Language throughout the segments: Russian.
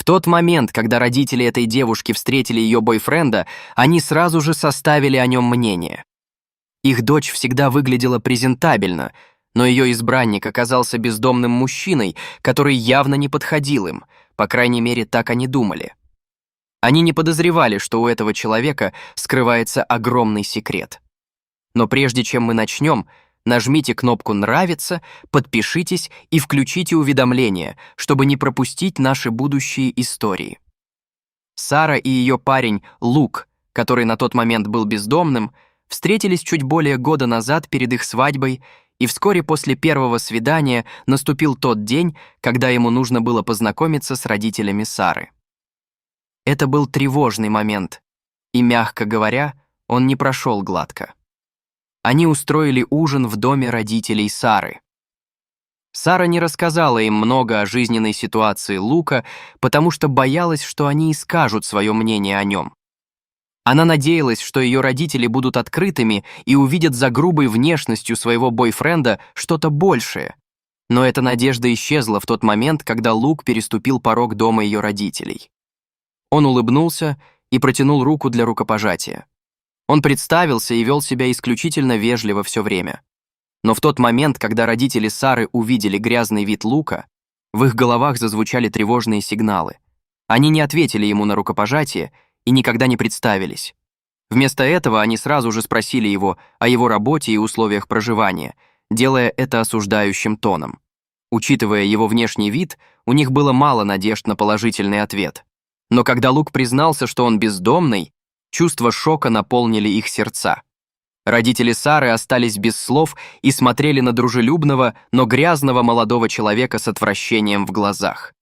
В тот момент, когда родители этой девушки встретили ее бойфренда, они сразу же составили о нем мнение. Их дочь всегда выглядела презентабельно, но ее избранник оказался бездомным мужчиной, который явно не подходил им, по крайней мере, так они думали. Они не подозревали, что у этого человека скрывается огромный секрет. Но прежде чем мы начнем, нажмите кнопку «Нравится», подпишитесь и включите уведомления, чтобы не пропустить наши будущие истории. Сара и ее парень Лук, который на тот момент был бездомным, встретились чуть более года назад перед их свадьбой, и вскоре после первого свидания наступил тот день, когда ему нужно было познакомиться с родителями Сары. Это был тревожный момент, и, мягко говоря, он не прошел гладко. Они устроили ужин в доме родителей Сары. Сара не рассказала им много о жизненной ситуации Лука, потому что боялась, что они и скажут свое мнение о нем. Она надеялась, что ее родители будут открытыми и увидят за грубой внешностью своего бойфренда что-то большее. Но эта надежда исчезла в тот момент, когда Лук переступил порог дома ее родителей. Он улыбнулся и протянул руку для рукопожатия. Он представился и вел себя исключительно вежливо все время. Но в тот момент, когда родители Сары увидели грязный вид Лука, в их головах зазвучали тревожные сигналы. Они не ответили ему на рукопожатие и никогда не представились. Вместо этого они сразу же спросили его о его работе и условиях проживания, делая это осуждающим тоном. Учитывая его внешний вид, у них было мало надежд на положительный ответ. Но когда Лук признался, что он бездомный, чувства шока наполнили их сердца. Родители Сары остались без слов и смотрели на дружелюбного, но грязного молодого человека с отвращением в глазах.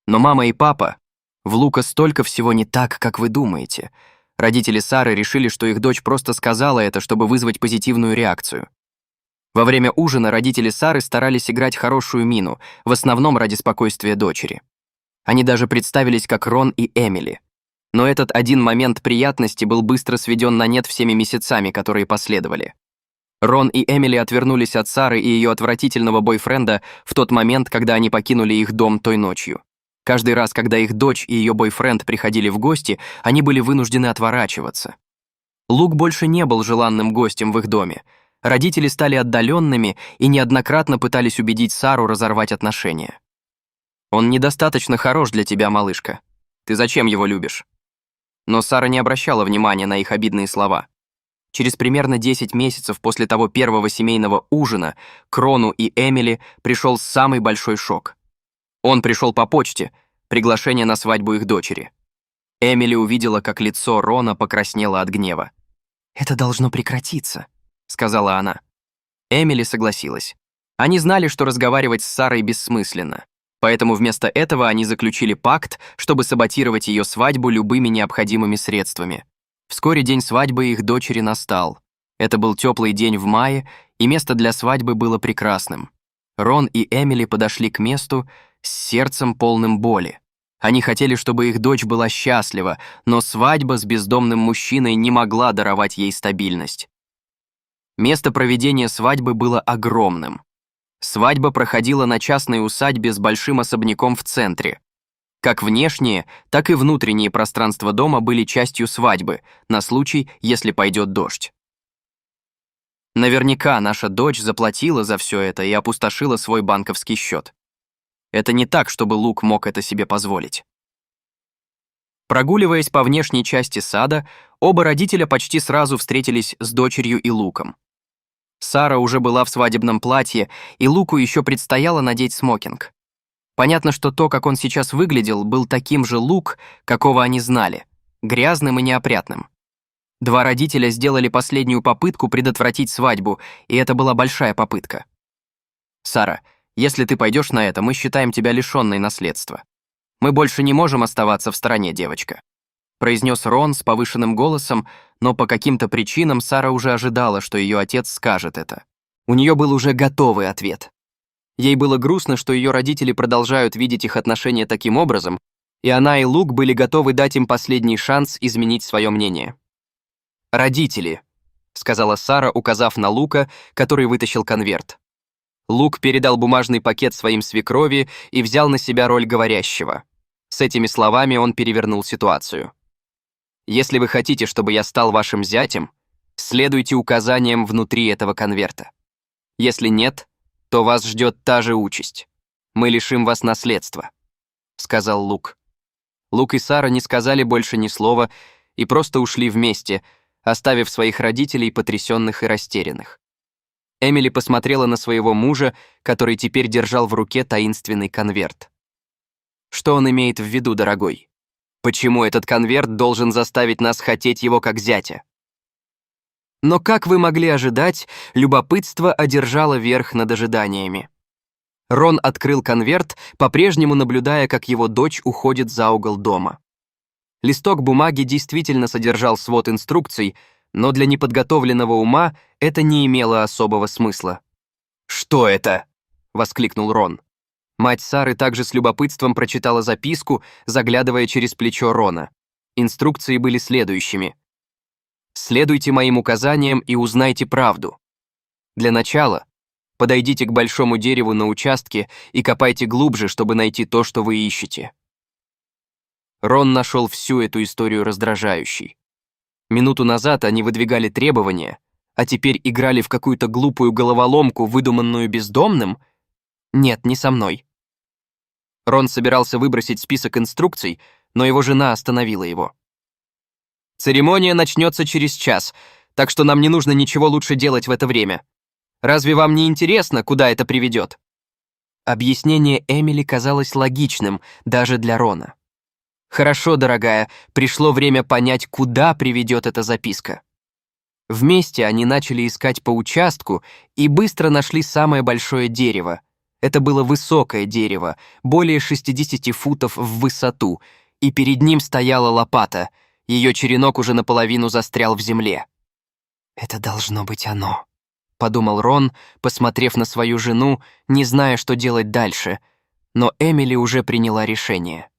Но мама и папа, в Лука столько всего не так, как вы думаете. Родители Сары решили, что их дочь просто сказала это, чтобы вызвать позитивную реакцию. Во время ужина родители Сары старались играть хорошую мину, в основном ради спокойствия дочери. Они даже представились как Рон и Эмили. Но этот один момент приятности был быстро сведен на нет всеми месяцами, которые последовали. Рон и Эмили отвернулись от Сары и ее отвратительного бойфренда в тот момент, когда они покинули их дом той ночью. Каждый раз, когда их дочь и ее бойфренд приходили в гости, они были вынуждены отворачиваться. Лук больше не был желанным гостем в их доме. Родители стали отдаленными и неоднократно пытались убедить Сару разорвать отношения. «Он недостаточно хорош для тебя, малышка. Ты зачем его любишь?» Но Сара не обращала внимания на их обидные слова. Через примерно 10 месяцев после того первого семейного ужина к Рону и Эмили пришел самый большой шок. Он пришел по почте, приглашение на свадьбу их дочери. Эмили увидела, как лицо Рона покраснело от гнева. «Это должно прекратиться», — сказала она. Эмили согласилась. Они знали, что разговаривать с Сарой бессмысленно. Поэтому вместо этого они заключили пакт, чтобы саботировать ее свадьбу любыми необходимыми средствами. Вскоре день свадьбы их дочери настал. Это был теплый день в мае, и место для свадьбы было прекрасным. Рон и Эмили подошли к месту с сердцем полным боли. Они хотели, чтобы их дочь была счастлива, но свадьба с бездомным мужчиной не могла даровать ей стабильность. Место проведения свадьбы было огромным. Свадьба проходила на частной усадьбе с большим особняком в центре. Как внешние, так и внутренние пространства дома были частью свадьбы, на случай, если пойдет дождь. Наверняка наша дочь заплатила за все это и опустошила свой банковский счет. Это не так, чтобы Лук мог это себе позволить. Прогуливаясь по внешней части сада, оба родителя почти сразу встретились с дочерью и Луком. Сара уже была в свадебном платье, и Луку еще предстояло надеть смокинг. Понятно, что то, как он сейчас выглядел, был таким же Лук, какого они знали, грязным и неопрятным. Два родителя сделали последнюю попытку предотвратить свадьбу, и это была большая попытка. «Сара, если ты пойдешь на это, мы считаем тебя лишенной наследства. Мы больше не можем оставаться в стороне, девочка», произнес Рон с повышенным голосом, но по каким-то причинам Сара уже ожидала, что ее отец скажет это. У нее был уже готовый ответ. Ей было грустно, что ее родители продолжают видеть их отношения таким образом, и она и Лук были готовы дать им последний шанс изменить свое мнение. «Родители», — сказала Сара, указав на Лука, который вытащил конверт. Лук передал бумажный пакет своим свекрови и взял на себя роль говорящего. С этими словами он перевернул ситуацию. «Если вы хотите, чтобы я стал вашим зятем, следуйте указаниям внутри этого конверта. Если нет, то вас ждет та же участь. Мы лишим вас наследства», — сказал Лук. Лук и Сара не сказали больше ни слова и просто ушли вместе, оставив своих родителей потрясенных и растерянных. Эмили посмотрела на своего мужа, который теперь держал в руке таинственный конверт. «Что он имеет в виду, дорогой? Почему этот конверт должен заставить нас хотеть его как зятя?» Но, как вы могли ожидать, любопытство одержало верх над ожиданиями. Рон открыл конверт, по-прежнему наблюдая, как его дочь уходит за угол дома. Листок бумаги действительно содержал свод инструкций, но для неподготовленного ума это не имело особого смысла. «Что это?» — воскликнул Рон. Мать Сары также с любопытством прочитала записку, заглядывая через плечо Рона. Инструкции были следующими. «Следуйте моим указаниям и узнайте правду. Для начала подойдите к большому дереву на участке и копайте глубже, чтобы найти то, что вы ищете». Рон нашел всю эту историю раздражающей. Минуту назад они выдвигали требования, а теперь играли в какую-то глупую головоломку, выдуманную бездомным? Нет, не со мной. Рон собирался выбросить список инструкций, но его жена остановила его. «Церемония начнется через час, так что нам не нужно ничего лучше делать в это время. Разве вам не интересно, куда это приведет?» Объяснение Эмили казалось логичным даже для Рона. «Хорошо, дорогая, пришло время понять, куда приведет эта записка». Вместе они начали искать по участку и быстро нашли самое большое дерево. Это было высокое дерево, более 60 футов в высоту, и перед ним стояла лопата. Ее черенок уже наполовину застрял в земле. «Это должно быть оно», — подумал Рон, посмотрев на свою жену, не зная, что делать дальше. Но Эмили уже приняла решение.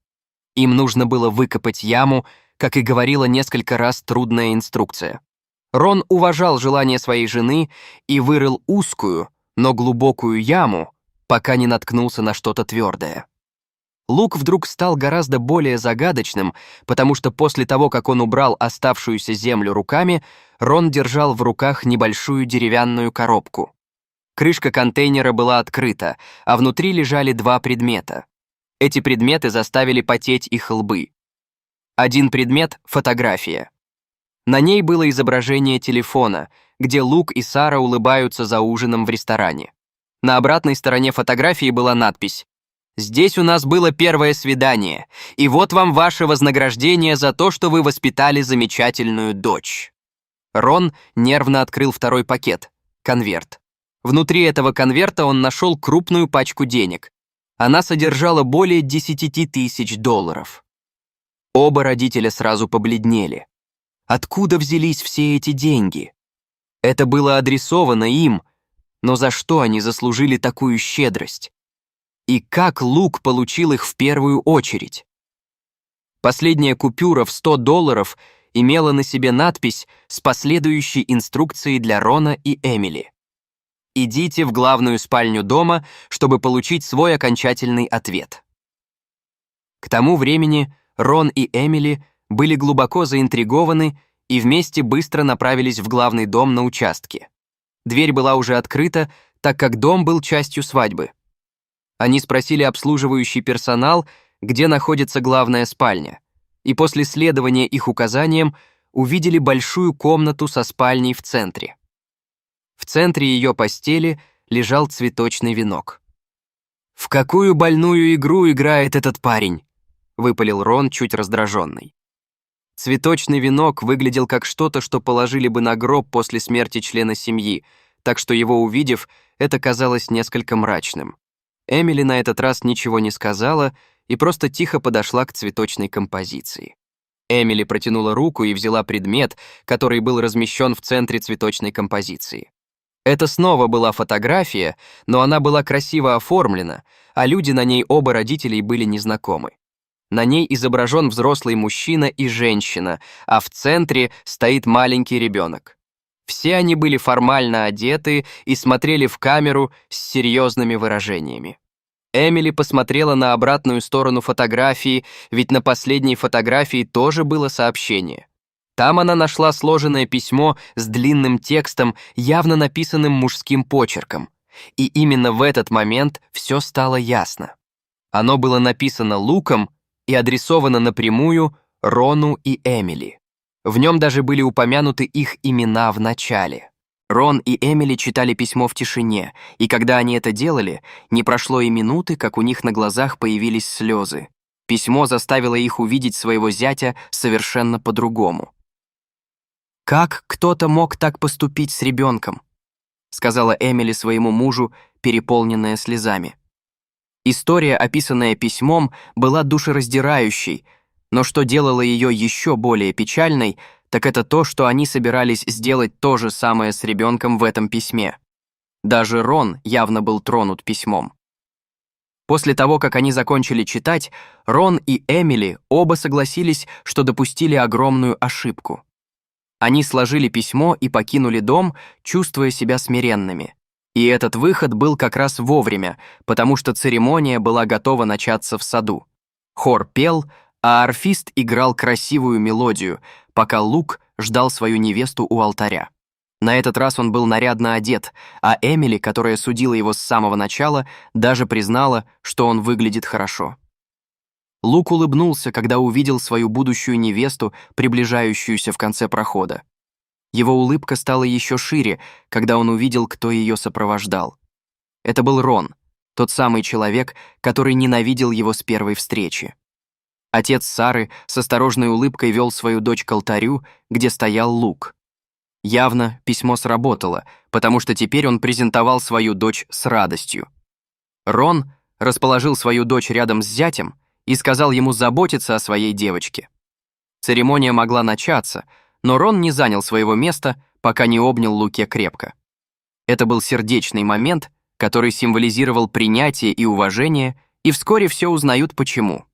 Им нужно было выкопать яму, как и говорила несколько раз трудная инструкция. Рон уважал желание своей жены и вырыл узкую, но глубокую яму, пока не наткнулся на что-то твердое. Лук вдруг стал гораздо более загадочным, потому что после того, как он убрал оставшуюся землю руками, Рон держал в руках небольшую деревянную коробку. Крышка контейнера была открыта, а внутри лежали два предмета. Эти предметы заставили потеть их лбы. Один предмет — фотография. На ней было изображение телефона, где Лук и Сара улыбаются за ужином в ресторане. На обратной стороне фотографии была надпись: «Здесь у нас было первое свидание, и вот вам ваше вознаграждение за то, что вы воспитали замечательную дочь». Рон нервно открыл второй пакет — конверт. Внутри этого конверта он нашел крупную пачку денег. Она содержала более 10 тысяч долларов. Оба родителя сразу побледнели. Откуда взялись все эти деньги? Это было адресовано им, но за что они заслужили такую щедрость? И как Лук получил их в первую очередь? Последняя купюра в 100 долларов имела на себе надпись с последующей инструкцией для Рона и Эмили. «Идите в главную спальню дома, чтобы получить свой окончательный ответ». К тому времени Рон и Эмили были глубоко заинтригованы и вместе быстро направились в главный дом на участке. Дверь была уже открыта, так как дом был частью свадьбы. Они спросили обслуживающий персонал, где находится главная спальня, и после следования их указаниям увидели большую комнату со спальней в центре. В центре ее постели лежал цветочный венок. «В какую больную игру играет этот парень?» — выпалил Рон, чуть раздраженный. Цветочный венок выглядел как что-то, что положили бы на гроб после смерти члена семьи, так что его увидев, это казалось несколько мрачным. Эмили на этот раз ничего не сказала и просто тихо подошла к цветочной композиции. Эмили протянула руку и взяла предмет, который был размещен в центре цветочной композиции. Это снова была фотография, но она была красиво оформлена, а люди на ней оба родителей были незнакомы. На ней изображен взрослый мужчина и женщина, а в центре стоит маленький ребенок. Все они были формально одеты и смотрели в камеру с серьезными выражениями. Эмили посмотрела на обратную сторону фотографии, ведь на последней фотографии тоже было сообщение. Там она нашла сложенное письмо с длинным текстом, явно написанным мужским почерком. И именно в этот момент все стало ясно. Оно было написано Луком и адресовано напрямую Рону и Эмили. В нем даже были упомянуты их имена в начале. Рон и Эмили читали письмо в тишине, и когда они это делали, не прошло и минуты, как у них на глазах появились слезы. Письмо заставило их увидеть своего зятя совершенно по-другому. «Как кто-то мог так поступить с ребенком?» — сказала Эмили своему мужу, переполненная слезами. История, описанная письмом, была душераздирающей, но что делало ее еще более печальной, так это то, что они собирались сделать то же самое с ребенком в этом письме. Даже Рон явно был тронут письмом. После того, как они закончили читать, Рон и Эмили оба согласились, что допустили огромную ошибку. Они сложили письмо и покинули дом, чувствуя себя смиренными. И этот выход был как раз вовремя, потому что церемония была готова начаться в саду. Хор пел, а арфист играл красивую мелодию, пока Лук ждал свою невесту у алтаря. На этот раз он был нарядно одет, а Эмили, которая судила его с самого начала, даже признала, что он выглядит хорошо. Лук улыбнулся, когда увидел свою будущую невесту, приближающуюся в конце прохода. Его улыбка стала еще шире, когда он увидел, кто ее сопровождал. Это был Рон, тот самый человек, который ненавидел его с первой встречи. Отец Сары с осторожной улыбкой вел свою дочь к алтарю, где стоял Лук. Явно письмо сработало, потому что теперь он презентовал свою дочь с радостью. Рон расположил свою дочь рядом с зятем и сказал ему заботиться о своей девочке. Церемония могла начаться, но Рон не занял своего места, пока не обнял Луке крепко. Это был сердечный момент, который символизировал принятие и уважение, и вскоре все узнают почему.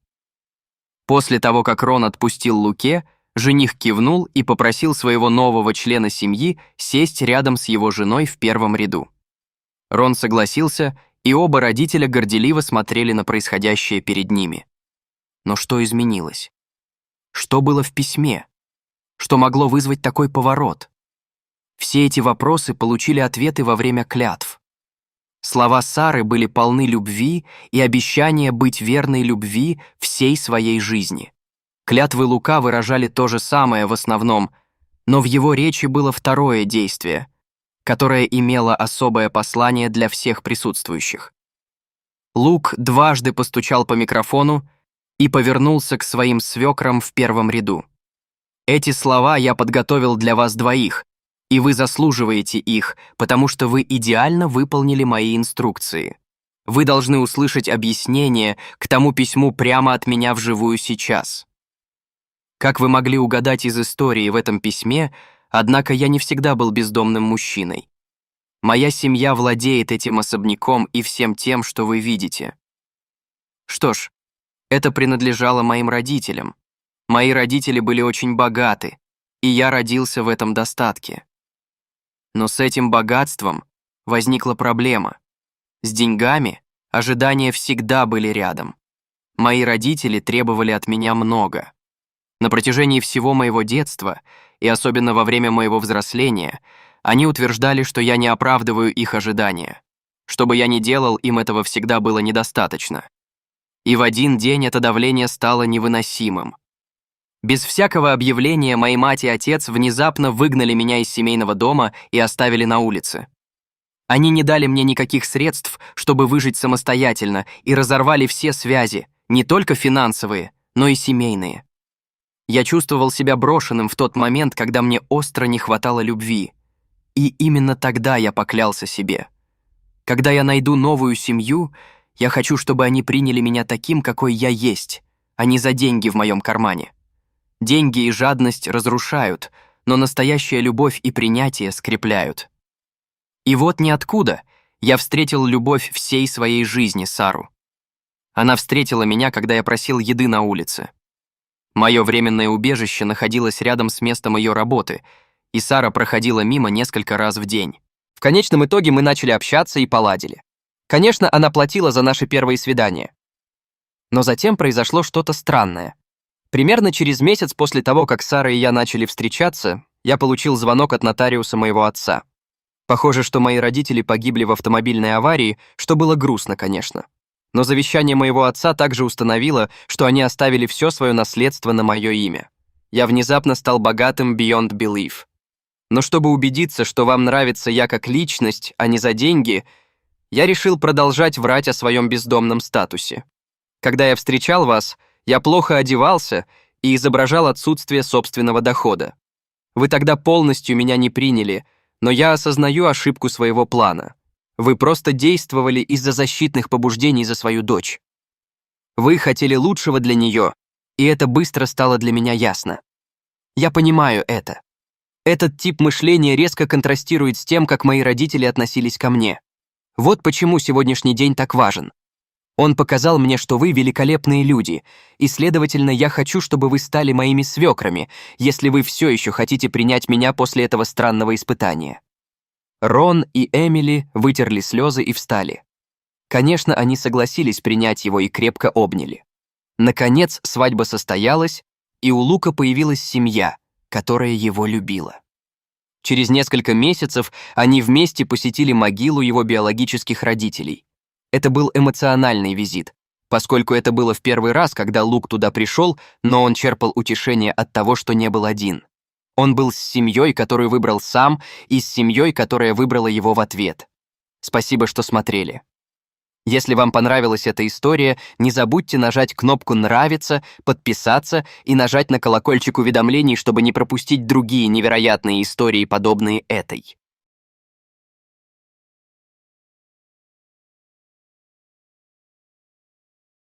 После того, как Рон отпустил Луке, жених кивнул и попросил своего нового члена семьи сесть рядом с его женой в первом ряду. Рон согласился, и оба родителя горделиво смотрели на происходящее перед ними. Но что изменилось? Что было в письме? Что могло вызвать такой поворот? Все эти вопросы получили ответы во время клятв. Слова Сары были полны любви и обещания быть верной любви всей своей жизни. Клятвы Лука выражали то же самое в основном, но в его речи было второе действие, которое имело особое послание для всех присутствующих. Лук дважды постучал по микрофону и повернулся к своим свекрам в первом ряду. «Эти слова я подготовил для вас двоих, и вы заслуживаете их, потому что вы идеально выполнили мои инструкции. Вы должны услышать объяснение к тому письму прямо от меня вживую сейчас». Как вы могли угадать из истории в этом письме, однако я не всегда был бездомным мужчиной. Моя семья владеет этим особняком и всем тем, что вы видите. Что ж, это принадлежало моим родителям. Мои родители были очень богаты, и я родился в этом достатке. Но с этим богатством возникла проблема. С деньгами ожидания всегда были рядом. Мои родители требовали от меня много. На протяжении всего моего детства, и особенно во время моего взросления, они утверждали, что я не оправдываю их ожидания. Что бы я ни делал, им этого всегда было недостаточно. И в один день это давление стало невыносимым. Без всякого объявления мои мать и отец внезапно выгнали меня из семейного дома и оставили на улице. Они не дали мне никаких средств, чтобы выжить самостоятельно, и разорвали все связи, не только финансовые, но и семейные. Я чувствовал себя брошенным в тот момент, когда мне остро не хватало любви. И именно тогда я поклялся себе. Когда я найду новую семью, я хочу, чтобы они приняли меня таким, какой я есть, а не за деньги в моем кармане. Деньги и жадность разрушают, но настоящая любовь и принятие скрепляют. И вот ниоткуда я встретил любовь всей своей жизни, Сару. Она встретила меня, когда я просил еды на улице. Мое временное убежище находилось рядом с местом ее работы, и Сара проходила мимо несколько раз в день. В конечном итоге мы начали общаться и поладили. Конечно, она платила за наши первые свидания. Но затем произошло что-то странное. Примерно через месяц после того, как Сара и я начали встречаться, я получил звонок от нотариуса моего отца. Похоже, что мои родители погибли в автомобильной аварии, что было грустно, конечно. Но завещание моего отца также установило, что они оставили все свое наследство на мое имя. Я внезапно стал богатым beyond belief. Но чтобы убедиться, что вам нравится я как личность, а не за деньги, я решил продолжать врать о своем бездомном статусе. Когда я встречал вас, я плохо одевался и изображал отсутствие собственного дохода. Вы тогда полностью меня не приняли, но я осознаю ошибку своего плана. Вы просто действовали из-за защитных побуждений за свою дочь. Вы хотели лучшего для нее, и это быстро стало для меня ясно. Я понимаю это. Этот тип мышления резко контрастирует с тем, как мои родители относились ко мне. Вот почему сегодняшний день так важен. Он показал мне, что вы великолепные люди, и, следовательно, я хочу, чтобы вы стали моими свекрами, если вы все еще хотите принять меня после этого странного испытания». Рон и Эмили вытерли слезы и встали. Конечно, они согласились принять его и крепко обняли. Наконец, свадьба состоялась, и у Лука появилась семья, которая его любила. Через несколько месяцев они вместе посетили могилу его биологических родителей. Это был эмоциональный визит, поскольку это было в первый раз, когда Лук туда пришел, но он черпал утешение от того, что не был один. Он был с семьей, которую выбрал сам, и с семьей, которая выбрала его в ответ. Спасибо, что смотрели. Если вам понравилась эта история, не забудьте нажать кнопку «Нравится», подписаться и нажать на колокольчик уведомлений, чтобы не пропустить другие невероятные истории, подобные этой.